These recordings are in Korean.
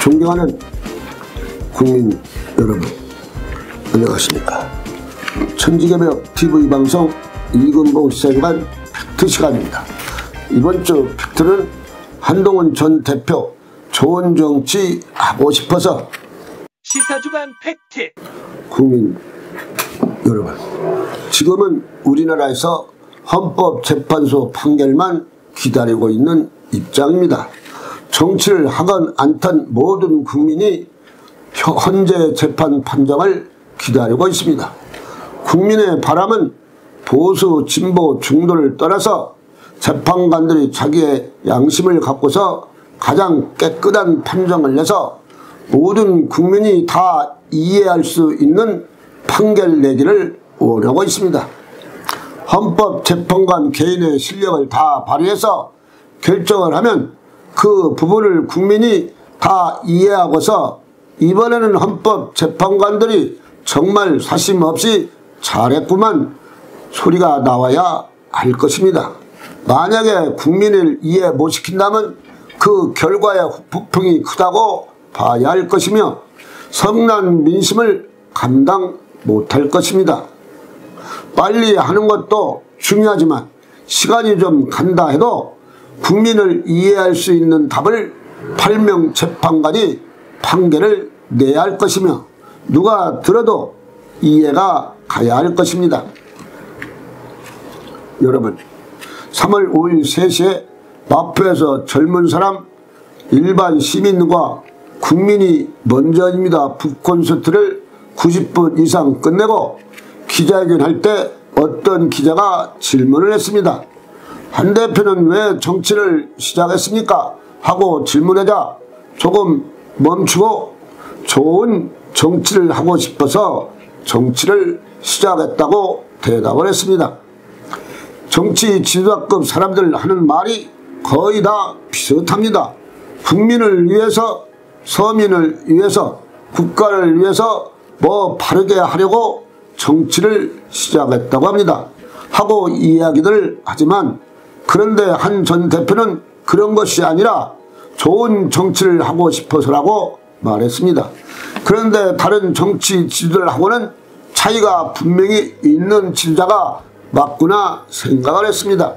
존경하는 국민 여러분, 안녕하십니까. 천지개벽 TV방송 이근봉 시사주간 팩트 시간입니다. 이번 주 팩트는 한동훈 전 대표 좋은 정치 하고 싶어서 시사주간 팩트. 국민 여러분, 지금은 우리나라에서 헌법재판소 판결만 기다리고 있는 입장입니다. 정치를 하건 않던 모든 국민이 헌재 재판 판정을 기다리고 있습니다. 국민의 바람은 보수, 진보, 중도를 떠나서 재판관들이 자기의 양심을 갖고서 가장 깨끗한 판정을 내서 모든 국민이 다 이해할 수 있는 판결 내기를 원하고 있습니다. 헌법재판관 개인의 실력을 다 발휘해서 결정을 하면 그 부분을 국민이 다 이해하고서 이번에는 헌법재판관들이 정말 사심 없이 잘했구만 소리가 나와야 할 것입니다. 만약에 국민을 이해 못 시킨다면 그 결과의 후폭풍이 크다고 봐야 할 것이며 성난 민심을 감당 못할 것입니다. 빨리 하는 것도 중요하지만 시간이 좀 간다 해도 국민을 이해할 수 있는 답을 8명 재판관이 판결을 내야 할 것이며 누가 들어도 이해가 가야 할 것입니다. 여러분, 3월 5일 3시에 마포에서 젊은 사람, 일반 시민과 국민이 먼저입니다 북콘서트를 90분 이상 끝내고 기자회견 할 때 어떤 기자가 질문을 했습니다. 한 대표는 왜 정치를 시작했습니까? 하고 질문하자 조금 멈추고 좋은 정치를 하고 싶어서 정치를 시작했다고 대답을 했습니다. 정치 지도자급 사람들 하는 말이 거의 다 비슷합니다. 국민을 위해서, 서민을 위해서, 국가를 위해서 뭐 바르게 하려고 정치를 시작했다고 합니다. 하고 이야기들 하지만 그런데 한 전 대표는 그런 것이 아니라 좋은 정치를 하고 싶어서라고 말했습니다. 그런데 다른 정치 지도자들하고는 차이가 분명히 있는 지도자가 맞구나 생각을 했습니다.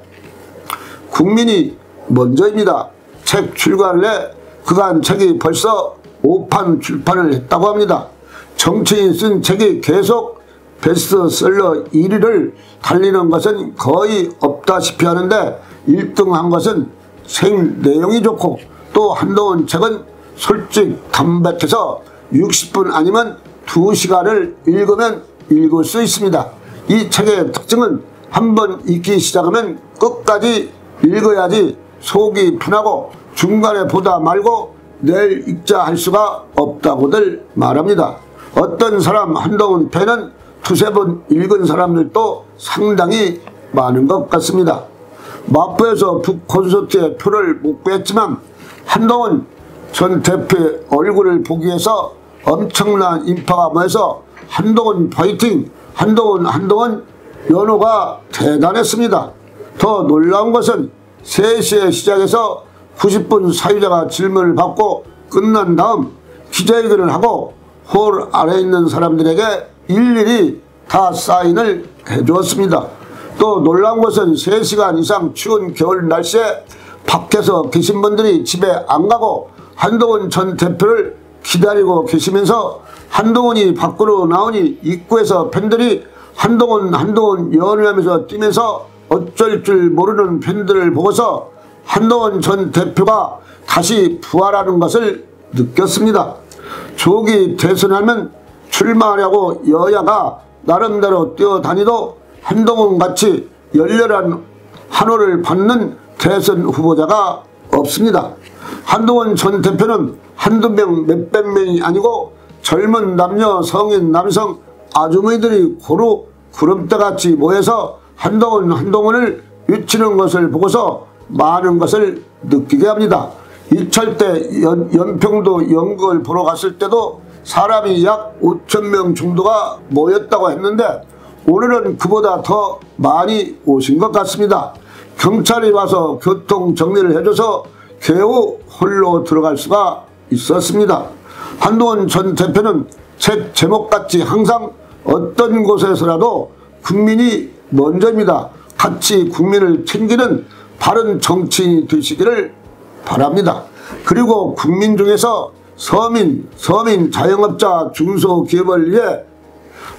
국민이 먼저입니다. 책 출간을 해 그간 책이 벌써 5판 출판을 했다고 합니다. 정치인이 쓴 책이 계속 베스트셀러 1위를 달리는 것은 거의 없다시피 하는데 1등한 것은 생 내용이 좋고 또 한동훈 책은 솔직 담백해서 60분 아니면 2시간을 읽으면 읽을 수 있습니다. 이 책의 특징은 한번 읽기 시작하면 끝까지 읽어야지 속이 편하고 중간에 보다 말고 내일 읽자 할 수가 없다고들 말합니다. 어떤 사람 한동훈 팬은 두세 번 읽은 사람들도 상당히 많은 것 같습니다. 마포에서 북콘서트에 표를 못 구했지만 한동훈 전 대표의 얼굴을 보기 위해서 엄청난 인파가 모여서 한동훈 파이팅, 한동훈 연호가 대단했습니다. 더 놀라운 것은 3시에 시작해서 90분 사유자가 질문을 받고 끝난 다음 기자회견을 하고 홀 아래에 있는 사람들에게 일일이 다 사인을 해주었습니다. 또 놀라운 것은 3시간 이상 추운 겨울 날씨에 밖에서 계신 분들이 집에 안 가고 한동훈 전 대표를 기다리고 계시면서 한동훈이 밖으로 나오니 입구에서 팬들이 한동훈 연호하면서 뛰면서 어쩔 줄 모르는 팬들을 보고서 한동훈 전 대표가 다시 부활하는 것을 느꼈습니다. 조기 대선하면 출마하려고 여야가 나름대로 뛰어다니도 한동훈같이 열렬한 환호를 받는 대선 후보자가 없습니다. 한동훈 전 대표는 한두 명 몇백 명이 아니고 젊은 남녀, 성인, 남성, 아주머니들이 고루 구름대같이 모여서 한동훈을 외치는 것을 보고서 많은 것을 느끼게 합니다. 이철 때 연평도 연극을 보러 갔을 때도 사람이 약 5,000명 정도가 모였다고 했는데 오늘은 그보다 더 많이 오신 것 같습니다. 경찰이 와서 교통 정리를 해줘서 겨우 홀로 들어갈 수가 있었습니다. 한동훈 전 대표는 책 제목같이 항상 어떤 곳에서라도 국민이 먼저입니다. 같이 국민을 챙기는 바른 정치인이 되시기를 바랍니다. 그리고 국민 중에서 서민, 자영업자, 중소기업을 위해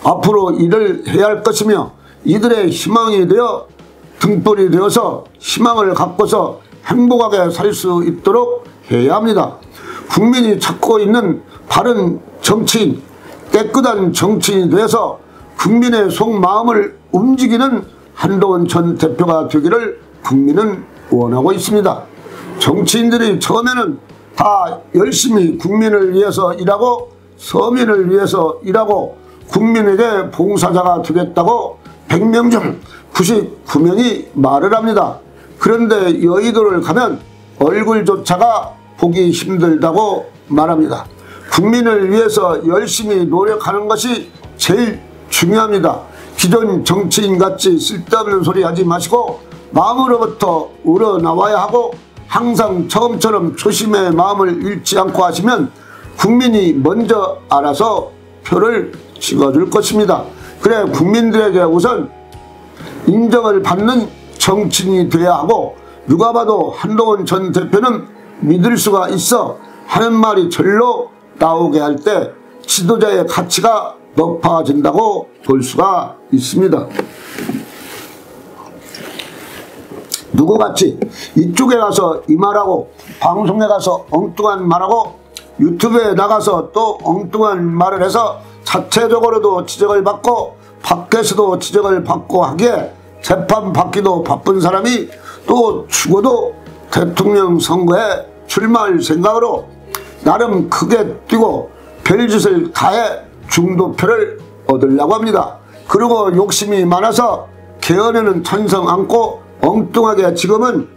앞으로 일을 해야 할 것이며 이들의 희망이 되어 등불이 되어서 희망을 갖고서 행복하게 살 수 있도록 해야 합니다. 국민이 찾고 있는 바른 정치인, 깨끗한 정치인이 되어서 국민의 속마음을 움직이는 한동훈 전 대표가 되기를 국민은 원하고 있습니다. 정치인들이 처음에는 다 열심히 국민을 위해서 일하고 서민을 위해서 일하고 국민에게 봉사자가 되겠다고 100명 중 99명이 말을 합니다. 그런데 여의도를 가면 얼굴조차가 보기 힘들다고 말합니다. 국민을 위해서 열심히 노력하는 것이 제일 중요합니다. 기존 정치인같이 쓸데없는 소리 하지 마시고 마음으로부터 우러나와야 하고 항상 처음처럼 초심의 마음을 잃지 않고 하시면 국민이 먼저 알아서 표를 찍어줄 것입니다. 그래 국민들에게 우선 인정을 받는 정치인이 돼야 하고 누가 봐도 한동훈 전 대표는 믿을 수가 있어 하는 말이 절로 나오게 할 때 지도자의 가치가 높아진다고 볼 수가 있습니다. 누구같이 이쪽에 가서 이 말하고 방송에 가서 엉뚱한 말하고 유튜브에 나가서 또 엉뚱한 말을 해서 자체적으로도 지적을 받고 밖에서도 지적을 받고 하기에 재판받기도 바쁜 사람이 또 죽어도 대통령 선거에 출마할 생각으로 나름 크게 뛰고 별짓을 다해 중도표를 얻으려고 합니다. 그리고 욕심이 많아서 개헌에는 찬성 않고 엉뚱하게 지금은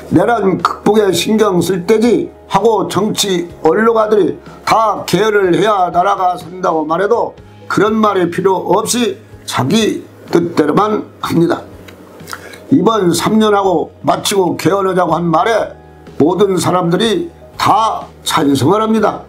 내란 극복에 신경 쓸 때지 하고 정치 언론가들이 다 개헌을 해야 나라가 산다고 말해도 그런 말이 필요 없이 자기 뜻대로만 합니다. 이번 3년하고 마치고 개헌하자고 한 말에 모든 사람들이 다 찬성을 합니다.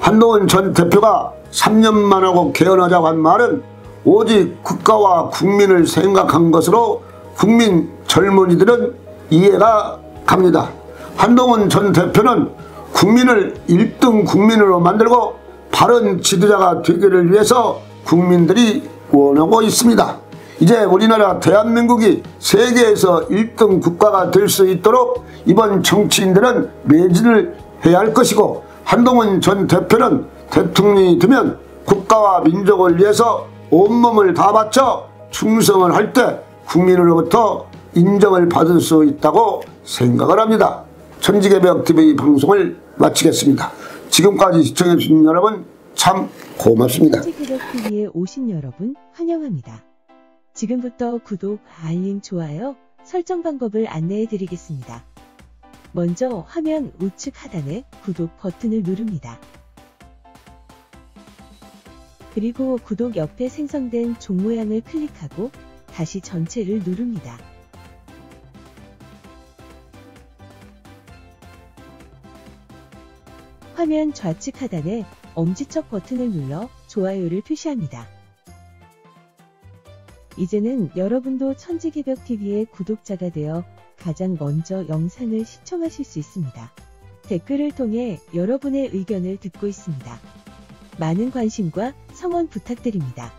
한동훈 전 대표가 3년만 하고 개헌하자고 한 말은 오직 국가와 국민을 생각한 것으로 국민 젊은이들은 이해가 갑니다. 한동훈 전 대표는 국민을 1등 국민으로 만들고 바른 지도자가 되기를 위해서 국민들이 원하고 있습니다. 이제 우리나라 대한민국이 세계에서 1등 국가가 될 수 있도록 이번 정치인들은 매진을 해야 할 것이고 한동훈 전 대표는 대통령이 되면 국가와 민족을 위해서 온몸을 다 바쳐 충성을 할 때 국민으로부터 인정을 받을 수 있다고 생각을 합니다. 천지개벽TV 방송을 마치겠습니다. 지금까지 시청해주신 여러분 참 고맙습니다. 천지개벽TV에 오신 여러분 환영합니다. 지금부터 구독, 알림, 좋아요, 설정 방법을 안내해 드리겠습니다. 먼저 화면 우측 하단에 구독 버튼을 누릅니다. 그리고 구독 옆에 생성된 종 모양을 클릭하고 다시 전체를 누릅니다. 화면 좌측 하단에 엄지척 버튼을 눌러 좋아요를 표시합니다. 이제는 여러분도 천지개벽TV의 구독자가 되어 가장 먼저 영상을 시청하실 수 있습니다. 댓글을 통해 여러분의 의견을 듣고 있습니다. 많은 관심과 성원 부탁드립니다.